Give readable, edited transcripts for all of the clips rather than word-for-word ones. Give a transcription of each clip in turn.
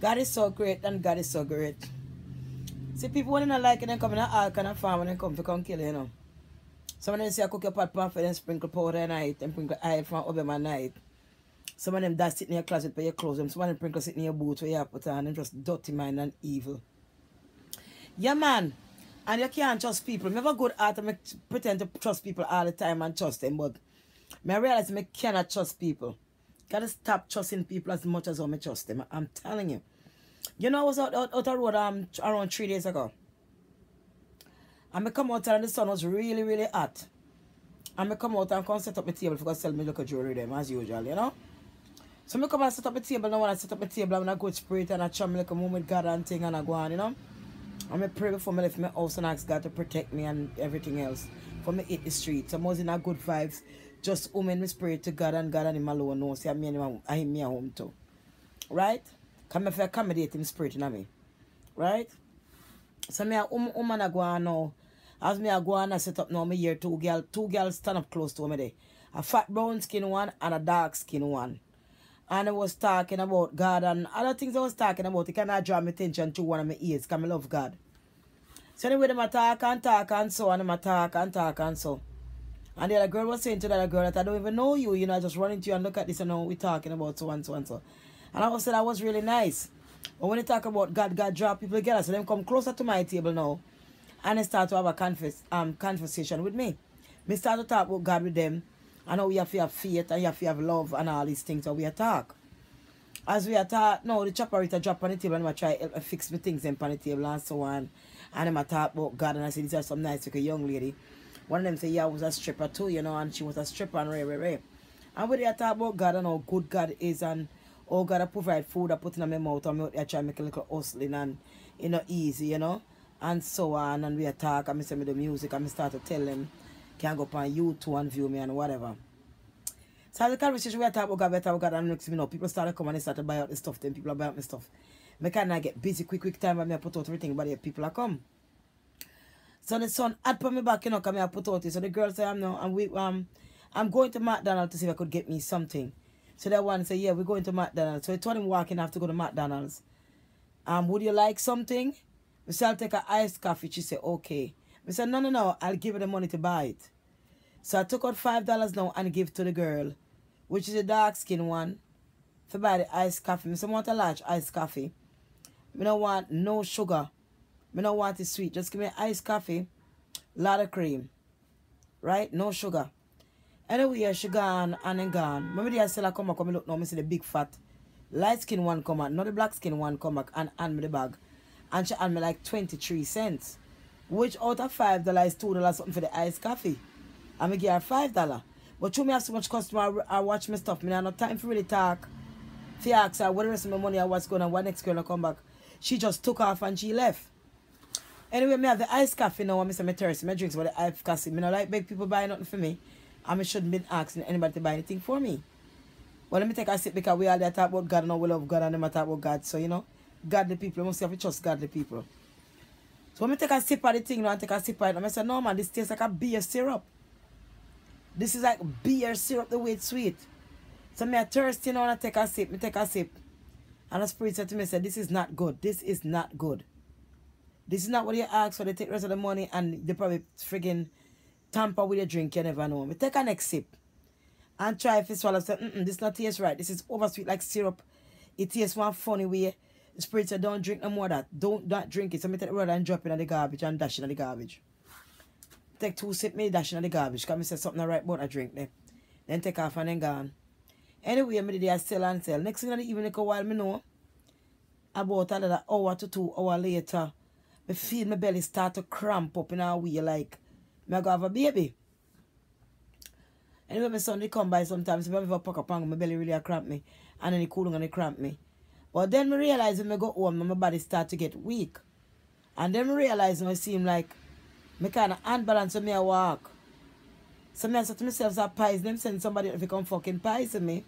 God is so great and God is so great. See, people when they not like it, they come in all kind of farm and they come to come kill you, you know. Some of them say I cook your pot pan for them sprinkle powder and night and sprinkle oil from over my night. Some of them that sit in your closet for your clothes. Some of them sprinkle sit in your boots where you have put on and just dirty mind and evil. Yeah, man. And you can't trust people. I have a good heart and I pretend to trust people all the time and trust them. But I realize I cannot trust people. Gotta stop trusting people as much as I trust them. I'm telling you. You know, I was out the road around 3 days ago. And I come out and the sun was really, really hot. And I come out and come set up my table for to sell me local jewelry them as usual, you know. So I come and set up my table. Now when I set up my table, I'm going to go spirit and I try me like a moment with God and thing and I go on, you know. And I pray before I left my house and ask God to protect me and everything else. For me hit the street. So I was in a good vibes. Just open my spirit to God and him alone knows. See, me at home too. Right? Come if I accommodate him spirit in me. Right? So me and I go on now. As me I go on, I set up now, me hear two girls stand up close to me there. A fat brown skin one and a dark skin one. And I was talking about God and other things I was talking about. It cannot draw my attention to one of my ears because I love God. So anyway, them talk and so, and them talk and so. And the other girl was saying to the other girl that I don't even know you, you know, I just run into you and look at this and know we're talking about so and so and so. And I was saying that was really nice. But when they talk about God draw people together, so them come closer to my table now. And they start to have a conversation with me. Me start to talk about God with them. And how we have to have faith and you have to have love and all these things. So we talk. As we talk, now the chopperita drop on the table and I try to fix my things on the table and so on. And I talk about God and I say, these are some nice like a young lady. One of them say, yeah, I was a stripper too, you know, and she was a stripper and ray. And when they talk about God and how good God is and how God provide food I put in my mouth and I try to make a little hustling and, you know, easy, you know. And so on, and we talk, and I send me the music, and I start to tell them, can go up on YouTube and view me and whatever. So the conversation we talk about God, and next thing you know, people start to come and they start to buy out the stuff, then people buy out my stuff. I kind of get busy quick time, and I put out everything, but the people are come. So the sun had put me back, you know, because I put out it. So the girl say, I'm going to McDonald's to see if I could get me something. So that one say, yeah, we're going to McDonald's. So I told him walking, I have to go to McDonald's. Would you like something? I said, I'll take an iced coffee. She said, okay. I said, no, I'll give her the money to buy it. So I took out $5 now and give to the girl, which is a dark skin one, to buy the iced coffee. I said, I want a large iced coffee. I don't want no sugar. I don't want it sweet. Just give me iced coffee, lot of cream. Right? No sugar. Anyway, she gone and then gone. Remember the seller come back, look now, I see the big fat light skin one come back, not the black skin one come back and hand me the bag. And she hand me like 23 cents. Which out of $5 is $2 something for the iced coffee. And I give her $5. But you me have so much customer I watch my stuff. I have no time for really talk. If you ask her what the rest of my money or what's going on, what next girl will come back. She just took off and she left. Anyway, I have the iced coffee now. I say my thirsty. I drink about the iced coffee. I don't like big people buy nothing for me. And I shouldn't be asking anybody to buy anything for me. Well, let me take a sip because we all there talk about God and we love God and them talk about God. So, you know. Godly people, you must have to trust godly people. So when I take a sip of the thing, and take a sip of it, and I say, no man, this tastes like a beer syrup. This is like beer syrup, the way it's sweet. So I thirsty now and I take a sip, And the spirit said to me, this is not good. This is not good. This is not what you ask for. They take the rest of the money and they probably friggin' tamper with your drink, you never know. I take a next sip. And try if it's swallow. Say, this not taste right. This is oversweet like syrup. It tastes one funny way. The spirit said, don't drink no more of that. Don't drink it. So I take the water and drop it in the garbage and dash it in the garbage. Take 2 sips, me dash it in the garbage. Because I say something right about a drink there. Then take off and then gone. Anyway, I did sell and sell. Next thing in the evening, a while, me know, about another hour to 2 hours later, I feel my belly start to cramp up in a way like, I go have a baby. Anyway, my son, they come by sometimes. If I have a poke up on my belly really cramp me. And then he cool and he cramp me. But then I realize when I go home, my body start to get weak. And then I realize when I seem like I kind of unbalance when I walk. So I said to myself, that pies, them send somebody if you come fucking pies me.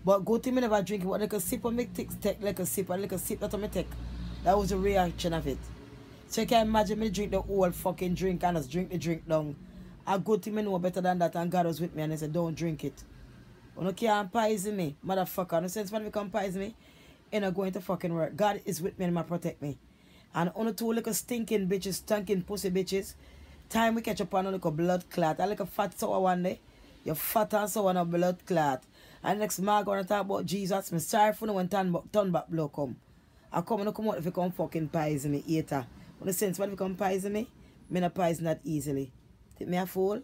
But good thing I never drink it. But like a sip of me take like a sip that I take. That was the reaction of it. So you can imagine me drink the whole fucking drink and just drink the drink down. A good thing I know better than that and God was with me and he said, don't drink it. You can't poison me, motherfucker. No sense when you come poison me. ain't not going to fucking work. God is with me and my protect me. And only two little stinking bitches, stinking pussy bitches. Time we catch up on a little blood clot. I like a fat sour one day. You fat and sour on a blood clot. And next man gonna talk about Jesus. Me sorry for no when turn back blow come. I come and come out if you come fucking poison me, eater. When the sense when you come poison me, me not poison that easily. Think me a fool?